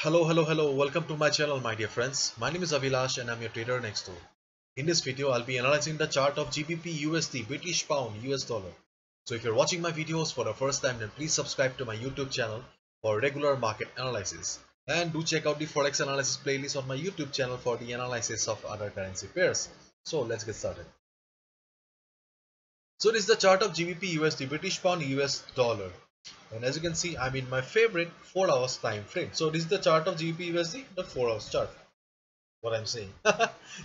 Hello. Welcome to my channel, my dear friends. My name is Avilash and I'm your trader next door. In this video, I'll be analyzing the chart of GBP USD, British Pound, US Dollar. So if you're watching my videos for the first time, then please subscribe to my YouTube channel for regular market analysis. And do check out the Forex analysis playlist on my YouTube channel for the analysis of other currency pairs. So let's get started. So this is the chart of GBP USD, British Pound, US Dollar. And as you can see, I'm in my favorite 4 hours time frame. So this is the chart of GBP USD, the 4 hours chart. What I'm saying.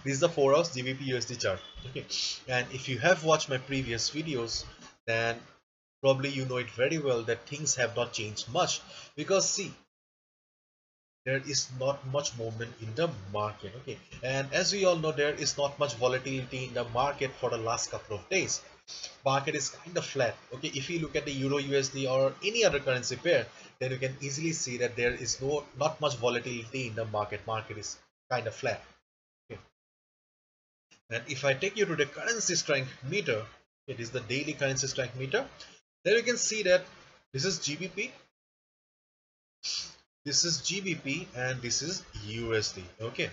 This is the 4 hours GBP USD chart. Okay. And if you have watched my previous videos, then probably you know it very well that things have not changed much. Because see, there is not much movement in the market. Okay. And as we all know, there is not much volatility in the market for the last couple of days. Market is kind of flat. Okay, if you look at the Euro USD or any other currency pair, then you can easily see that there is not much volatility in the market. Market is kind of flat. Okay. And if I take you to the currency strength meter, it is the daily currency strength meter, then you can see that this is GBP, this is GBP, and this is USD. Okay,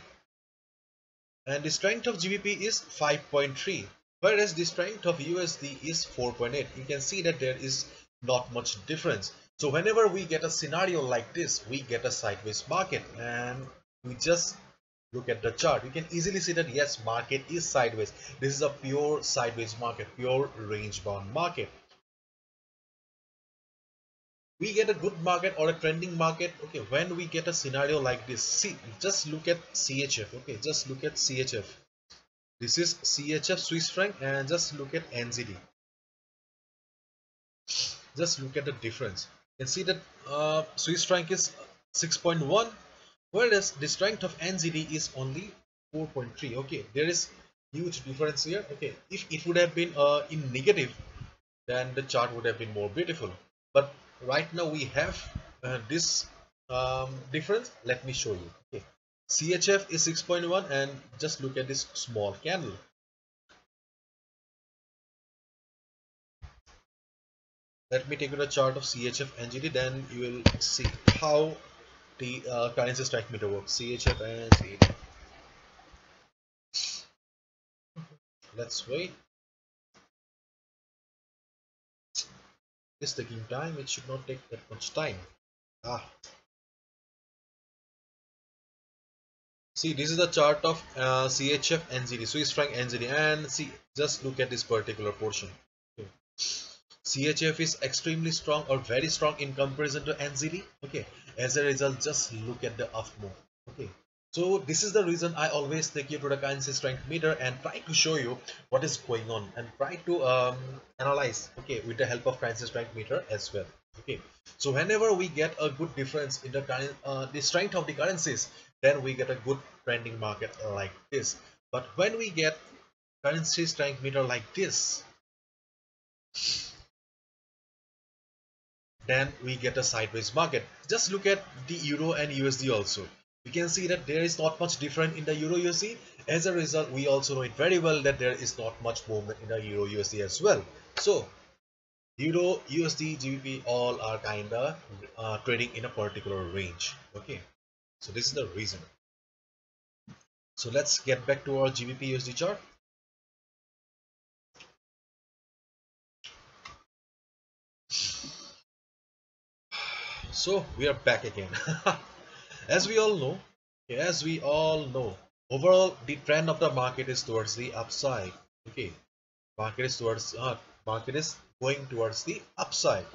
and the strength of GBP is 5.3, whereas the strength of USD is 4.8. You can see that there is not much difference. So whenever we get a scenario like this, we get a sideways market, and we just look at the chart. You can easily see that yes, market is sideways. This is a pure sideways market, pure range bound market. We get a good market or a trending market, okay, when we get a scenario like this. See, just look at CHF. Okay, just look at CHF. This is CHF Swiss franc, and just look at NZD. Just look at the difference. You can see that Swiss franc is 6.1, whereas the strength of NZD is only 4.3. Okay, there is huge difference here. Okay, if it would have been in negative, then the chart would have been more beautiful. But right now we have this difference. Let me show you. Okay, CHF is 6.1, and just look at this small candle. Let me take you to the chart of CHF NGD, then you will see how the currency strike meter works. CHF NGD. Let's wait. It's taking time. It should not take that much time. See, this is the chart of CHF NZD, Swiss franc NZD, and see, just look at this particular portion. Okay. CHF is extremely strong or very strong in comparison to NZD. Okay, as a result, just look at the up move. Okay, so this is the reason I always take you to the currency strength meter and try to show you what is going on and try to analyze, okay, with the help of currency strength meter as well. Okay, so whenever we get a good difference in the strength of the currencies, then we get a good trending market like this. But when we get currency strength meter like this, then we get a sideways market. Just look at the Euro and USD also. You can see that there is not much different in the Euro USD. As a result, we also know it very well that there is not much movement in the Euro USD as well. So Euro, USD, GBP all are kinda trading in a particular range. Okay, so this is the reason. So let's get back to our GBP USD chart. So we are back again. As we all know, overall the trend of the market is towards the upside. Okay, market is going towards the upside,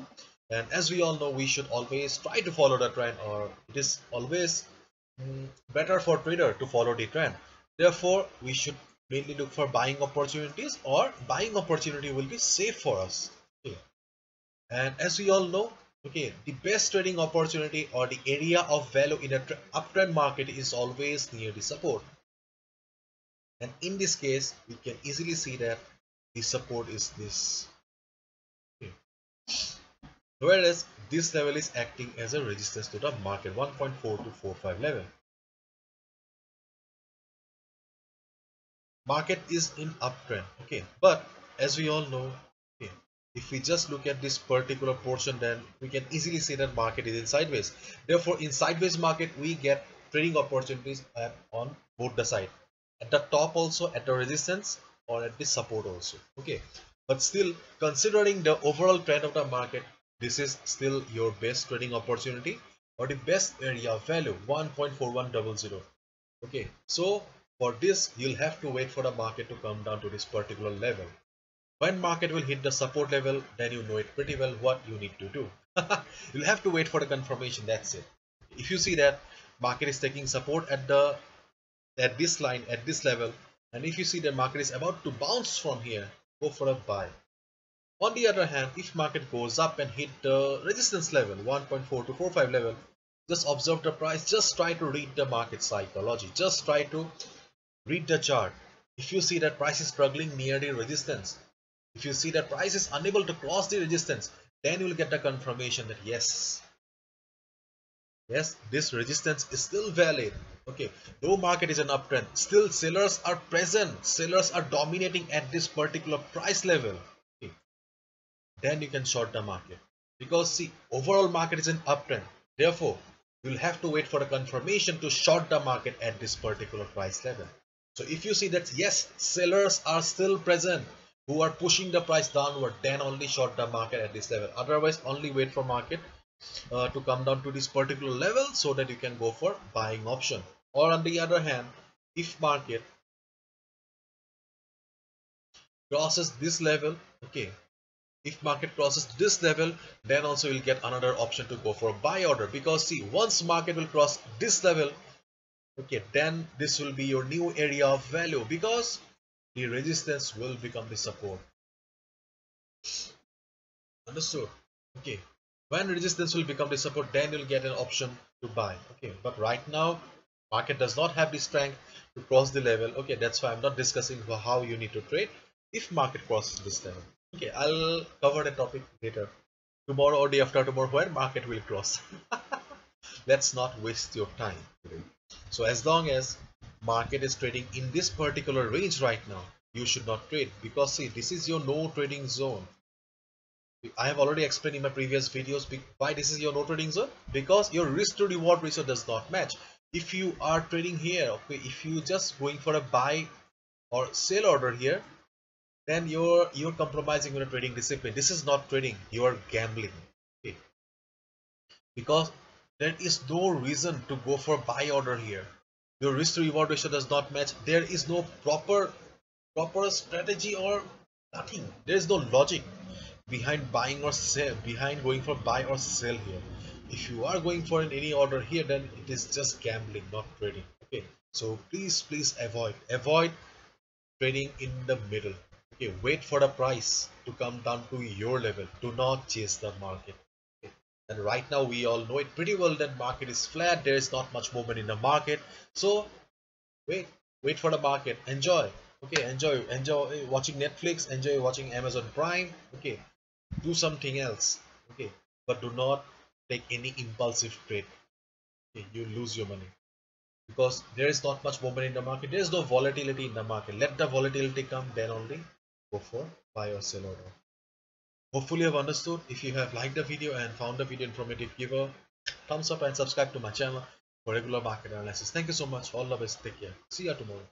and as we all know, we should always try to follow the trend, or it is always better for trader to follow the trend. Therefore, we should mainly look for buying opportunities, or buying opportunity will be safe for us. Okay. And as we all know, okay, the best trading opportunity or the area of value in a uptrend market is always near the support. And in this case, we can easily see that the support is this. Okay. Whereas this level is acting as a resistance to the market, 1.4245 level. Market is in uptrend. Okay, but as we all know, okay, if we just look at this particular portion, then we can easily see that market is in sideways. Therefore, in sideways market, we get trading opportunities on both the side, at the top also, at the resistance, or at the support also. Okay, but still, considering the overall trend of the market, this is still your best trading opportunity or the best area of value, 1.4100. Okay, so for this, you'll have to wait for the market to come down to this particular level. When market will hit the support level, then you know it pretty well what you need to do. You'll have to wait for the confirmation. That's it. If you see that market is taking support at this line, at this level, and if you see that market is about to bounce from here, go for a buy. On the other hand, if market goes up and hit the resistance level, 1.4245 level, just observe the price. Just try to read the market psychology. Just try to read the chart. If you see that price is struggling near the resistance, if you see that price is unable to cross the resistance, then you will get the confirmation that yes, this resistance is still valid. Okay, though market is an uptrend, still sellers are present, sellers are dominating at this particular price level. Okay, then you can short the market, because see, overall market is an uptrend. Therefore, you'll have to wait for the confirmation to short the market at this particular price level. So if you see that yes, sellers are still present who are pushing the price downward, then only short the market at this level. Otherwise, only wait for market to come down to this particular level so that you can go for buying option. Or on the other hand, if market crosses this level, okay, if market crosses this level, then also you'll get another option to go for a buy order. Because see, once market will cross this level, okay, then this will be your new area of value, because the resistance will become the support. Understood? Okay, when resistance will become the support, then you'll get an option to buy. Okay, but right now market does not have the strength to cross the level. Okay, that's why I'm not discussing how you need to trade if market crosses this level. Okay, I'll cover the topic later, tomorrow or day after tomorrow, when market will cross. Let's not waste your time today. So as long as market is trading in this particular range right now, you should not trade, because see, this is your no trading zone. I have already explained in my previous videos why this is your no trading zone, because your risk to reward ratio does not match. If you are trading here, okay, if you just going for a buy or sell order here, then you're compromising your trading discipline. This is not trading, you are gambling. Okay, because there is no reason to go for buy order here. Your risk to reward ratio does not match. There is no proper strategy or nothing. There is no logic behind buying or sell, behind going for buy or sell here. If you are going for any order here, then it is just gambling, not trading. Okay, so please avoid trading in the middle. Okay, wait for the price to come down to your level. Do not chase the market. Okay. And right now we all know it pretty well that market is flat. There is not much movement in the market. So wait for the market. Enjoy. Okay, enjoy watching Netflix. Enjoy watching Amazon Prime. Okay, do something else. Okay, but do not take any impulsive trade. Okay, you lose your money, because there is not much movement in the market. There is no volatility in the market. Let the volatility come, then only go for buy or sell order. Hopefully you have understood. If you have liked the video and found the video informative, give a thumbs up and subscribe to my channel for regular market analysis. Thank you so much. All the best. Take care. See you tomorrow.